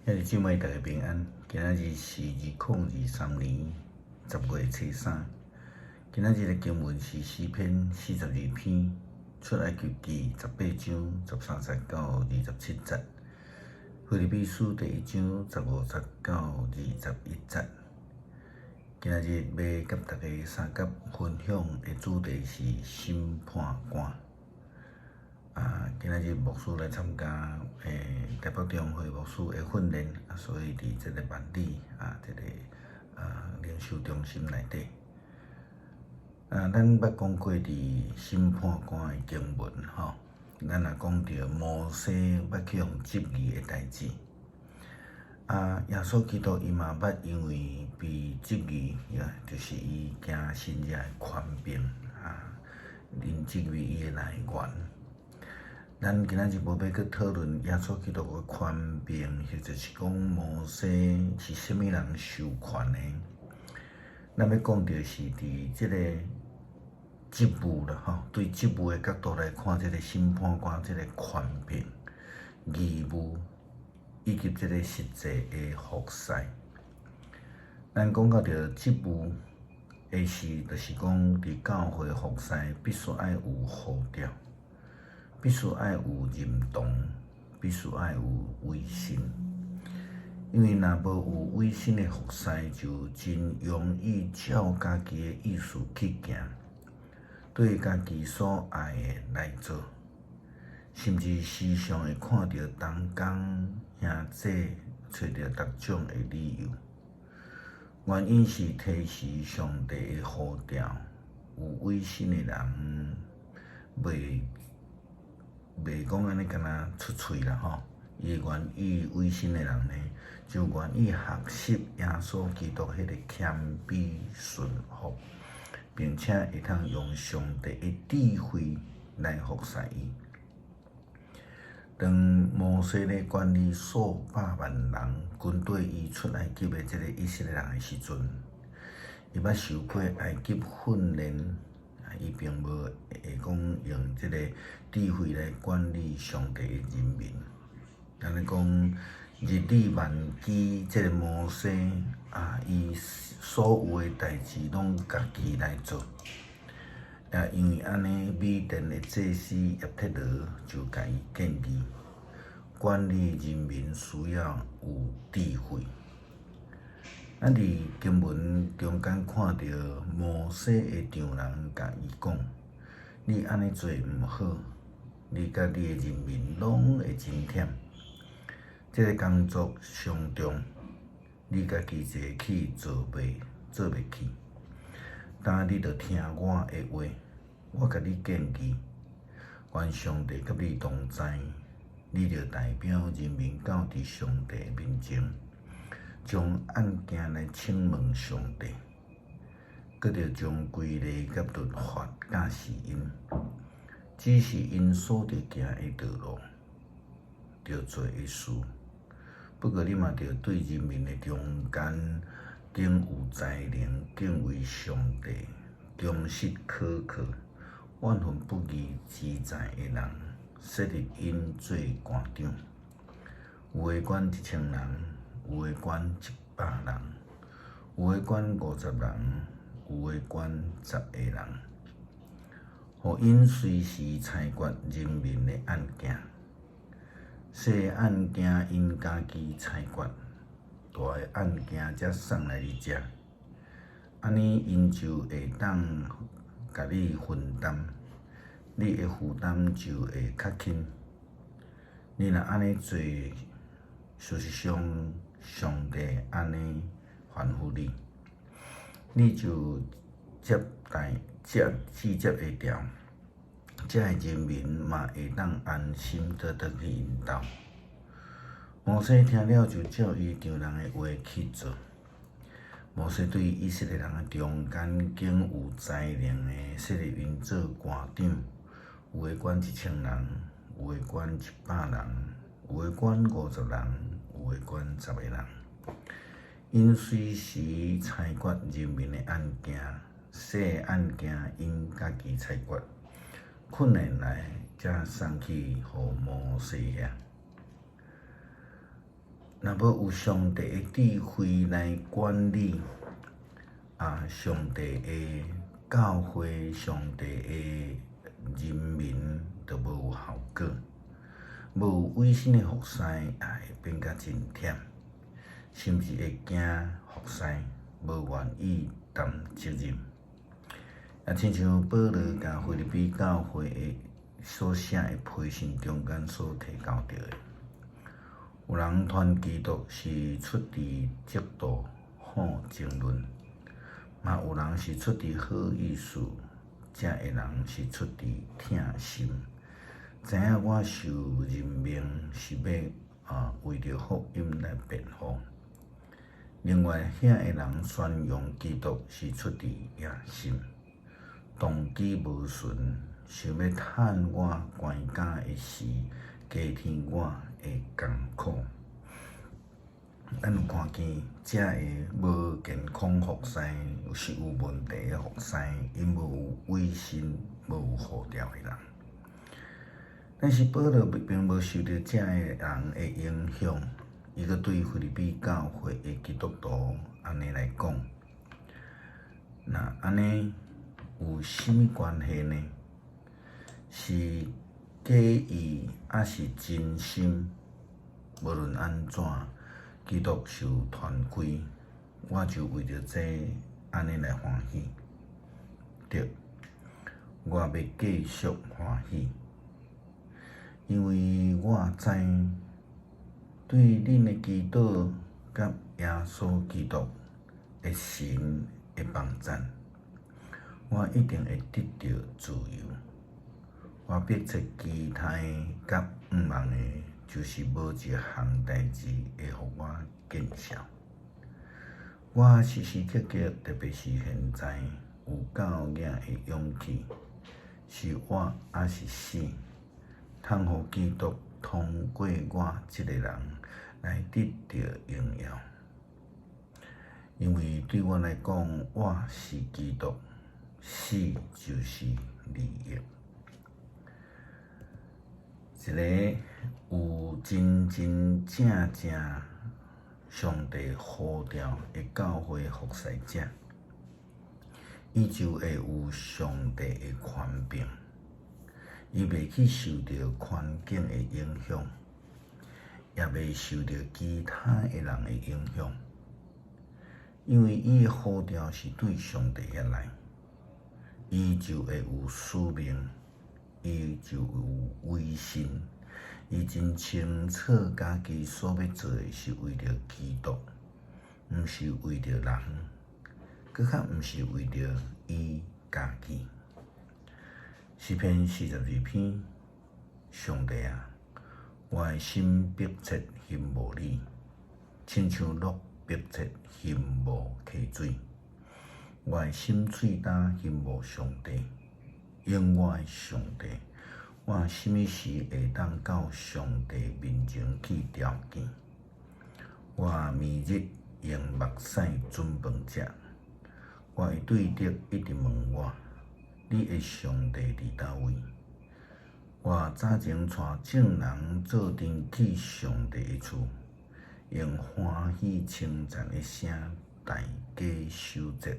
兄弟姊妹，大家平安。今仔日是2023年10月初3。今仔日的经文是诗篇42篇，出埃及记18章13节到27节，腓立比书第1章15节到21节。今仔日要甲大家三角分享的主题是审判官。今仔日牧师来参加台北中会牧师的训练，所以伫这个万里这个灵修中心内底，咱捌讲过伫审判官的经文吼，咱也讲到摩西捌去用质疑的代志，耶稣基督伊嘛捌因为被质疑，就是伊惊神者的权柄因质疑伊的来源。咱今仔日无要去讨论耶稣基督的权柄，或者是讲摩西是虾米人授权的。咱要讲到是伫即个职务啦吼，对职务的角度来看，即个审判官即个权柄、义务以及即个实际的服侍。咱讲到着职务的事，就是讲伫教会服侍必须爱有护调。必须爱有认同，必须爱有委身，因为若无有委身的服侍，就真容易照家己的意思去行，对家己所爱的来做，甚至时常会看到同工兄姐找到各种的理由，原因是提示上帝的呼召，有委身的人袂讲安尼，敢若出喙啦吼。伊愿意委身的人呢，就愿意学习耶稣基督迄个谦卑顺服，并且会通用上帝的智慧来服侍伊。当摩西咧管理数百万人军队伊出埃及的即个以色列人的时阵，伊捌受过埃及训练。伊并无会讲用即个智慧来管理上帝的人民。安尼讲，日理万机，即个摩西伊所有的代志拢家己来做。也因为安尼，米甸的祭司叶忒罗就甲伊建议，管理人民需要有智慧。咱伫经文中间看到摩西的丈人甲伊讲：“你安尼做毋好，你甲你的人民拢会真忝。这个工作上重，你家己坐起做袂起。但你着听我的话，我甲你建议，愿上帝甲你同在，你着代表人民到伫上帝面前。”将案件来请问上帝，搁着将规例甲律法教示因，指示因所着行的道路，着做的事。不过你嘛着对人民的中间，更有才能，敬畏上帝，忠实可靠，万分不义之财的人，设立因做官长，有的管1000人。有的管100人，有的管50人，有的管10个人，互因随时裁决人民的案件。小的案件因家己裁决，大的案件则送来你遮。安尼因就会当甲你分担，你的负担就会较轻。你若安尼做，事实上，上帝安尼吩咐你，你就直接会调，遮的人民嘛会当安心倒去因兜。摩西听了就照伊丈人的话去做。摩西对以色列人的中间更有才能的设立因做官长，有的管1000人，有的管100人，有的管50人。有的管10个人，因随时裁决人民的案件，小的案件因家己裁决，困难来才送去互摩西遐。若要有上帝的智慧来管理上帝的教会、上帝的人民，就无有效果。无有委身的服侍，也会变甲真忝，甚至会惊服侍，无愿意担责任。也亲像保罗甲腓立比教会的所写的批信中间所提到着的，有人传基督是出自嫉妒、好争论，嘛有人是出自好意思，才会人是出自疼心。知影我受任命是要为着福音来辩护。另外，遐个人宣扬基督是出自野心，动机无纯，想要趁我关家的事，加添我的艰苦。咱有看见这个无健康服侍，是有问题的服侍，因无有委身、无有护调的人。但是保罗并无受到这个人的影响，伊阁对腓立比教会的基督徒安尼来讲，那安尼有甚物关系呢？是假意还是真心？无论安怎，基督受传开，我就为着这安尼来欢喜。对，我要继续欢喜。因为我知对恁的祈祷甲耶稣基督的神的帮赞，我一定会得到自由。我迫切期待甲毋望的，就是无一项代志会互我见效。我时时刻刻，特别是现在有够硬的勇气，是活还是死？通互基督通过我这个人来得到荣耀，因为对我来讲，我是基督，死就是利益。一个有真真正正上帝呼召的教会服侍者，伊就会有上帝的权柄。伊袂去受到环境的影响，也袂受到其他的人的影响，因为伊的呼召是对上帝遐来，伊就会有使命，伊就有威信，伊真清楚家己所要做的是为着基督，毋是为着人，搁较毋是为着伊家己。诗篇42篇，上帝啊，我的心迫切寻无你，亲像鹿迫切寻无溪水。我的心喙焦寻无上帝，永远的上帝，我什么时会当到上帝面前去朝见？我暝日用目屎准饭食，我的对敌一直问我。你的上帝伫倒位？我早前带众人做阵去上帝的厝，用欢喜称赞的声大家守节。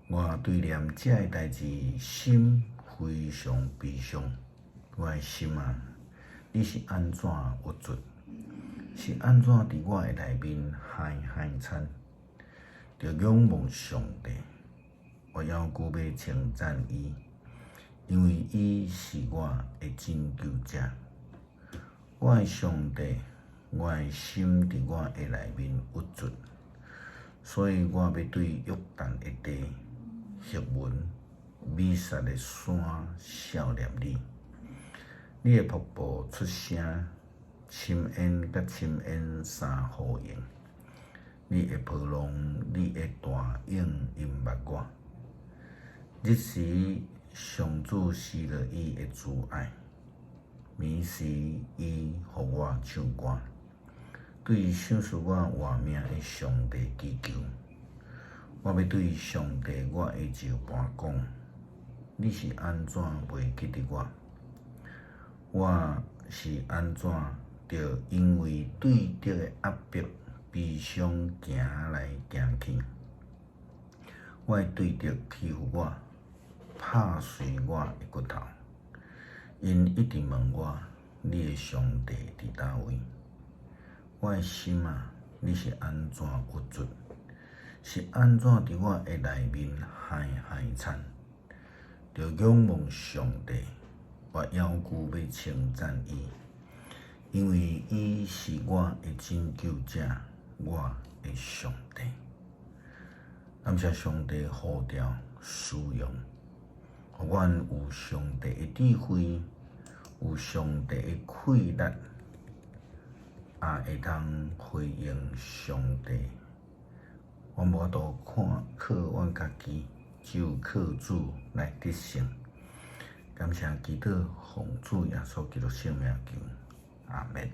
我对念这个代志心非常悲伤。我的心啊，你是安怎郁卒？是安怎伫我的内面嗨惨？着仰望上帝。我要求要称赞伊，因为伊是我的拯救者。我的上帝，我的心伫我的内面郁卒，所以我要对约旦的地、黑文、米撒的山笑念你。你的瀑布出声，深烟甲深烟相呼应。你的波浪，你的大影淹没我。日时，上主施了伊的慈爱；暝时，伊互我唱歌，对赏赐我活命的上帝祈求。我要对上帝我的石盘讲：你是安怎袂记得我？我是安怎着因为对着的压迫、悲伤行来行去。我会对着欺负我、拍碎我的骨头。因一直问我：你的上帝伫倒位？我的心啊，你是安怎郁卒？是安怎伫我的内面嗨嗨惨？着仰望上帝，我腰骨要称赞伊，因为伊是我的拯救者，我的上帝。感谢上帝呼召使用，互阮有上帝的智慧，有上帝的气力，也会通回应上帝。我无法度靠阮家己，只有靠主来得胜。感谢祈祷，奉主耶稣基督圣名求，阿门。